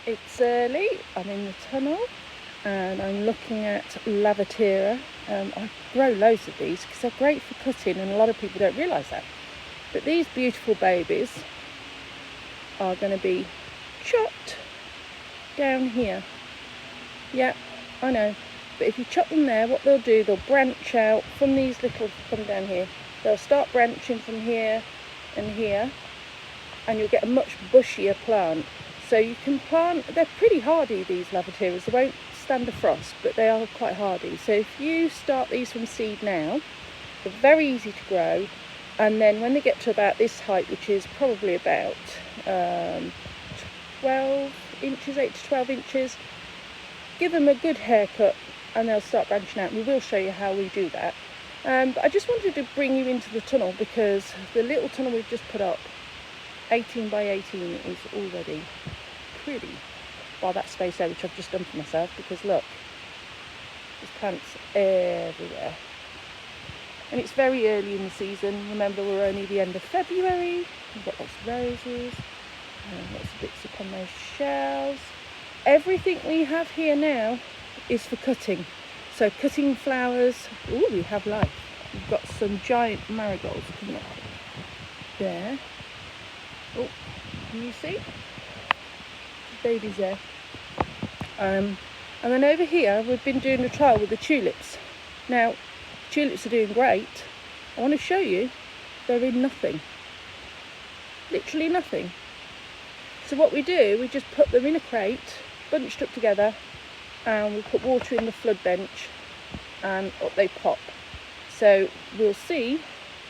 It's early, I'm in the tunnel and I'm looking at Lavatera. I grow loads of these because they're great for cutting, and a lot of people don't realise that. But these beautiful babies are going to be chopped down here. Yeah, I know. But if you chop them there, what they'll do, they'll branch out from these little, come down here, they'll start branching from here and here, and you'll get a much bushier plant. So you can plant, they're pretty hardy, these Lavateras. They won't stand a frost, but they are quite hardy. So if you start these from seed now, they're very easy to grow. And then when they get to about this height, which is probably about 12 inches, 8 to 12 inches, give them a good haircut and they'll start branching out. We will show you how we do that. But I just wanted to bring you into the tunnel because the little tunnel we've just put up, 18 by 18, is already pretty. Well, that space there, which I've just done for myself, because look, there's plants everywhere. And it's very early in the season. Remember, we're only the end of February. We've got lots of roses and lots of bits upon those shelves. Everything we have here now is for cutting. So cutting flowers. Oh, we have life. We've got some giant marigolds coming up there. Oh, can you see? The baby's there. And then over here, we've been doing a trial with the tulips. Now, tulips are doing great. I want to show you, they're in nothing. Literally nothing. So what we do, we just put them in a crate, bunched up together, and we put water in the flood bench, and up they pop. So we'll see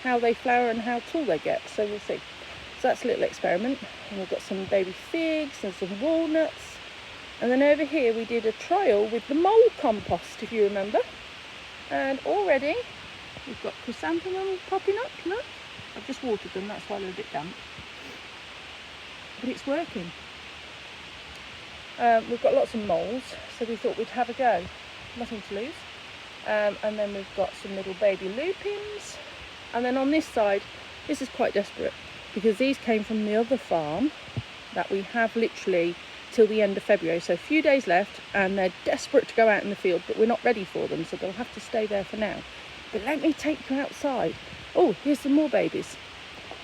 how they flower and how tall they get. So we'll see. So that's a little experiment. And we've got some baby figs and some walnuts. And then over here we did a trial with the mole compost, if you remember. And already we've got chrysanthemum popping up, look. I've just watered them, that's why they're a bit damp. But it's working. We've got lots of moles, so we thought we'd have a go. Nothing to lose. And then we've got some little baby lupins. And then on this side, this is quite desperate, because these came from the other farm that we have literally till the end of February. So a few days left, and they're desperate to go out in the field, but we're not ready for them, so they'll have to stay there for now. But let me take you outside. Oh, here's some more babies.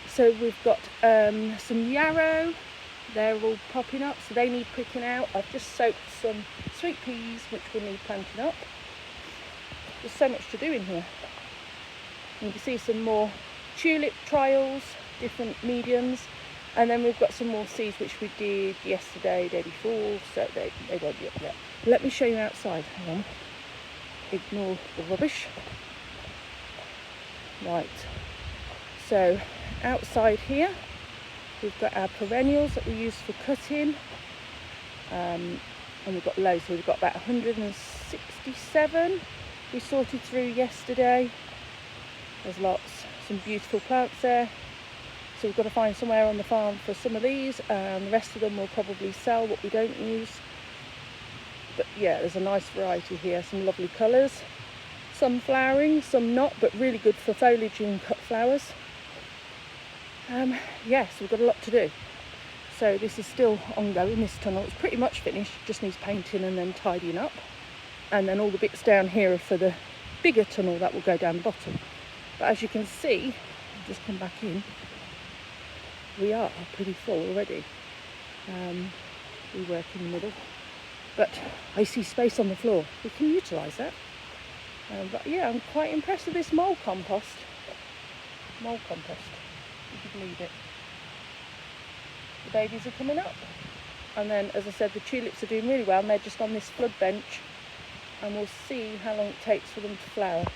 So we've got some yarrow. They're all popping up, so they need pricking out. I've just soaked some sweet peas, which will need planting up. There's so much to do in here. You can see some more tulip trials, different mediums. And then we've got some more seeds which we did yesterday, day before, so they won't be up yet. Let me show you outside. Hang on. Ignore the rubbish. Right. So outside here, we've got our perennials that we use for cutting. And we've got loads. So we've got about 167 we sorted through yesterday. There's lots. Some beautiful plants there. So we've got to find somewhere on the farm for some of these, and the rest of them will probably sell what we don't use. But yeah, there's a nice variety here, some lovely colours, some flowering, some not, but really good for foliage and cut flowers. Yes, we've got a lot to do. So this is still ongoing, this tunnel. It's pretty much finished, just needs painting and then tidying up. And then all the bits down here are for the bigger tunnel that will go down the bottom. But as you can see, I'll just come back in. We are pretty full already. We work in the middle, but I see space on the floor. We can utilise that. But yeah, I'm quite impressed with this mole compost. Mole compost, if you believe it. The babies are coming up. And then, as I said, the tulips are doing really well, and they're just on this flood bench. And we'll see how long it takes for them to flower.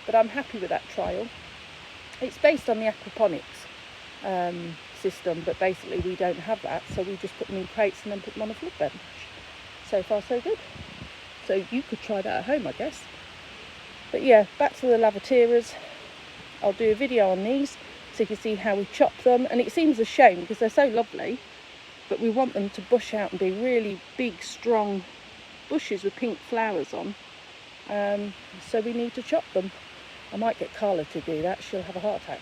But I'm happy with that trial. It's based on the aquaponics system, but basically we don't have that, so we just put them in crates and then put them on a flood bench. So far so good. So you could try that at home, I guess. But yeah, back to the Lavateras. I'll do a video on these so you can see how we chop them, and it seems a shame because they're so lovely, but we want them to bush out and be really big, strong bushes with pink flowers on. So we need to chop them. I might get Carla to do that, she'll have a heart attack.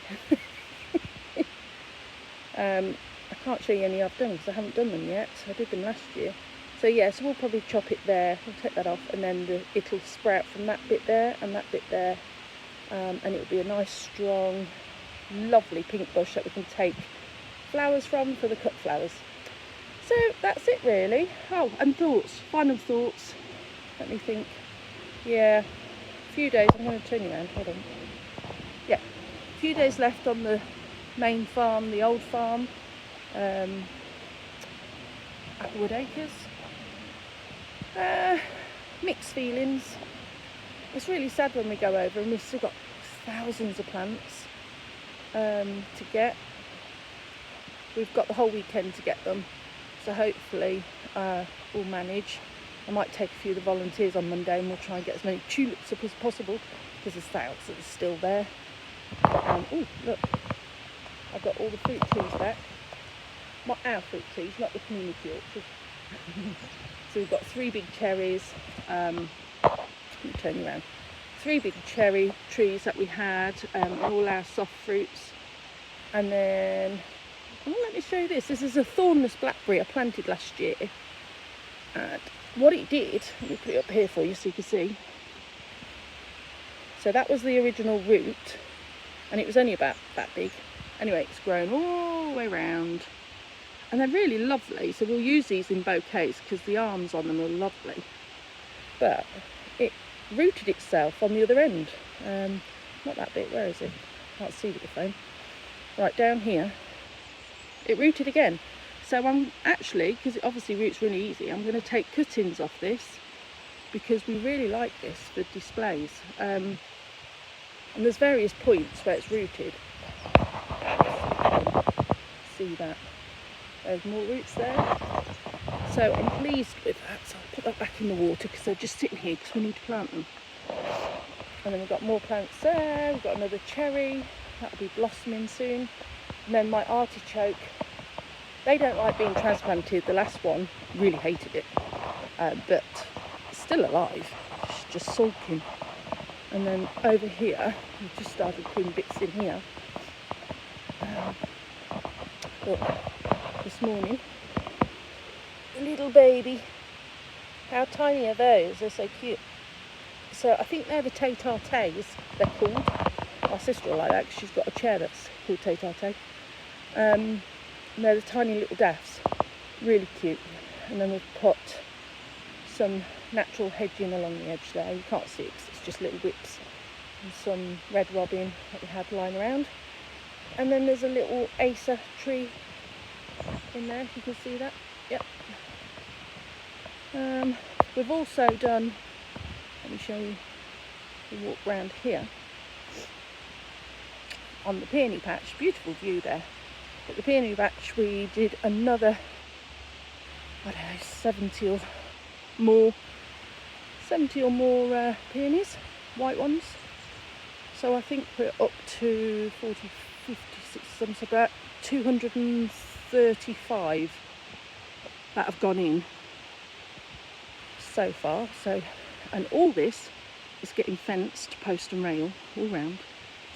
And I can't show you any I've done because I haven't done them yet. I did them last year. So yeah, so we'll probably chop it there, we'll take that off, and then it'll sprout from that bit there and that bit there, and it'll be a nice strong lovely pink bush that we can take flowers from for the cut flowers. So that's it really. Oh, and thoughts, final thoughts. Let me think. Yeah, a few days. I'm going to turn you around, hold on. Yeah, a few days left on the main farm, the old farm, Applewood Acres. Mixed feelings. It's really sad when we go over and we've still got thousands of plants to get. We've got the whole weekend to get them, so hopefully we'll manage. I might take a few of the volunteers on Monday and we'll try and get as many tulips up as possible because there's thousands still there. Oh look, I've got all the fruit trees back. Not our fruit trees, not the community orchard. So we've got 3 big cherries. Let me turn you around. 3 big cherry trees that we had, all our soft fruits. And then, let me show you this. This is a thornless blackberry I planted last year. And what it did, let me put it up here for you so you can see. So that was the original root, and it was only about that big. Anyway, it's grown all the way around. And they're really lovely, so we'll use these in bouquets because the arms on them are lovely. But it rooted itself on the other end. Not that bit, where is it? Can't see with the phone. Right, down here. It rooted again. So I'm actually, because it obviously roots really easy, I'm going to take cuttings off this because we really like this for displays. And there's various points where it's rooted. See that? There's more roots there. So I'm pleased with that. So I'll put that back in the water because they're just sitting here because we need to plant them. And then we've got more plants there. We've got another cherry. That'll be blossoming soon. And then my artichoke. They don't like being transplanted. The last one really hated it. But it's still alive. It's just sulking. And then over here, we've just started putting bits in here. Look, this morning, the little baby. How tiny are those? They're so cute. So I think they're the tete-a-tetes, they're called. My sister will like that because she's got a chair that's called tete-a-tete. And they're the tiny little daffs, really cute. And then we've put some natural hedging along the edge there. You can't see it because it's just little whips. And some red robin that we had lying around. And then there's a little acer tree in there, if you can see that. Yep. We've also done, let me show you, we walk round here on the peony patch. Beautiful view there. At the peony patch we did another, I don't know, 70 or more peonies, white ones. So I think we're up to 40, 50, 60, something about 235 that have gone in so far. So, and all this is getting fenced, post and rail all round,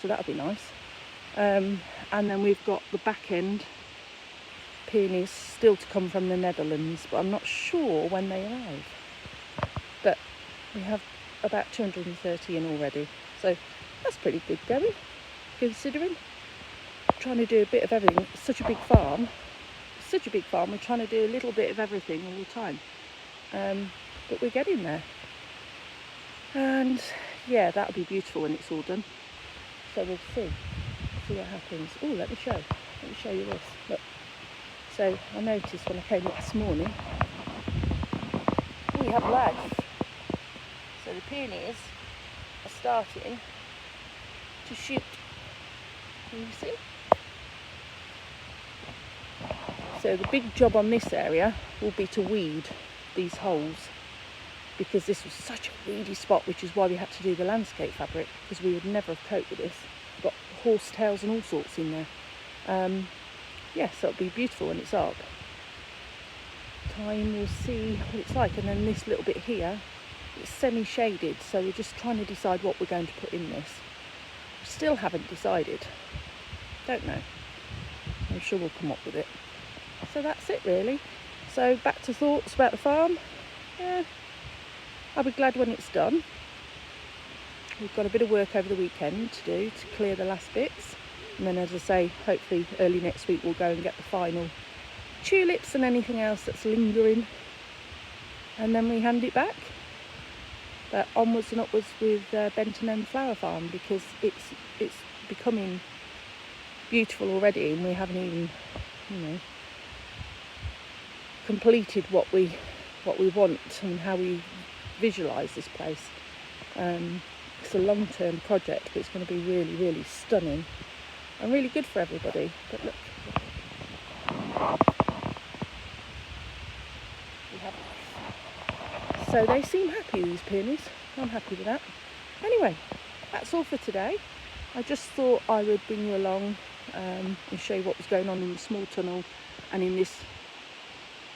so that'll be nice. And then we've got the back end peonies still to come from the Netherlands, but I'm not sure when they arrive. But we have about 230 in already, so that's pretty good going, considering. Trying to do a bit of everything. It's such a big farm. We're trying to do a little bit of everything all the time. But we're getting there. And yeah, that'll be beautiful when it's all done. So we'll see what happens. Oh, let me show you this. Look. So I noticed when I came up this morning, we have life. So the peonies are starting to shoot. Can you see? So the big job on this area will be to weed these holes, because this was such a weedy spot, which is why we had to do the landscape fabric, because we would never have coped with this. We've got horsetails and all sorts in there. Yeah, so it'll be beautiful when it's up. Time will see what it's like. And then this little bit here, it's semi-shaded, so we're just trying to decide what we're going to put in this. Still haven't decided. Don't know. I'm sure we'll come up with it. So that's it really. So back to thoughts about the farm. Yeah, I'll be glad when it's done. We've got a bit of work over the weekend to do to clear the last bits, and then, as I say, hopefully early next week we'll go and get the final tulips and anything else that's lingering, and then we hand it back. But onwards and upwards with Benton End Flower Farm, because it's becoming beautiful already, and we haven't even, completed what we want and how we visualise this place. It's a long-term project, but it's going to be really, really stunning and really good for everybody. But look, so they seem happy, these peonies. I'm happy with that. Anyway, that's all for today. I just thought I would bring you along and show you what was going on in the small tunnel and in this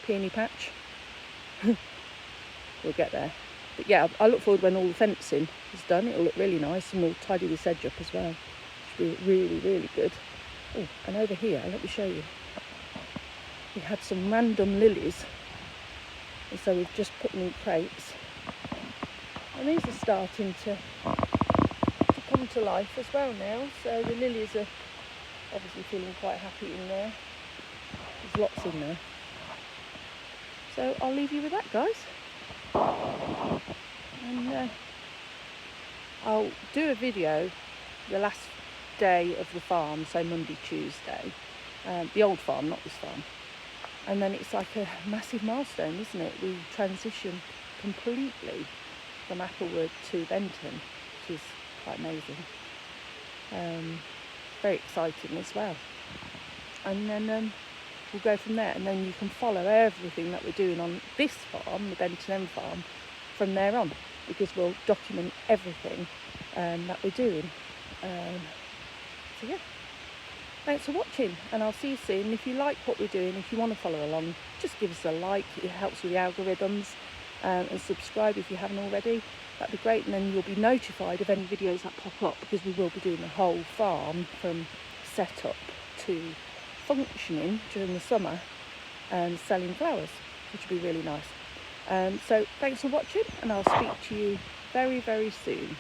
peony patch. We'll get there. But yeah, I look forward when all the fencing is done. It'll look really nice, and we'll tidy this edge up as well. Should be really, really good. Oh, and over here, let me show you. We had some random lilies, and so we've just put them in crates. And these are starting to come to life as well now. So the lilies are obviously feeling quite happy in there. There's lots in there. So I'll leave you with that, guys. And I'll do a video the last day of the farm, so Monday, Tuesday. The old farm, not this farm. And then it's like a massive milestone, isn't it? We transitioned completely from Applewood to Benton, which is quite amazing. Very exciting as well. And then we'll go from there, and then you can follow everything that we're doing on this farm, the Benton End farm, from there on, because we'll document everything that we're doing. So yeah, thanks for watching, and I'll see you soon. If you like what we're doing, if you want to follow along, just give us a like. It helps with the algorithms, and subscribe if you haven't already. That'd be great, and then you'll be notified of any videos that pop up, because we will be doing the whole farm from setup to functioning during the summer and selling flowers, which would be really nice. So thanks for watching, and I'll speak to you very, very soon.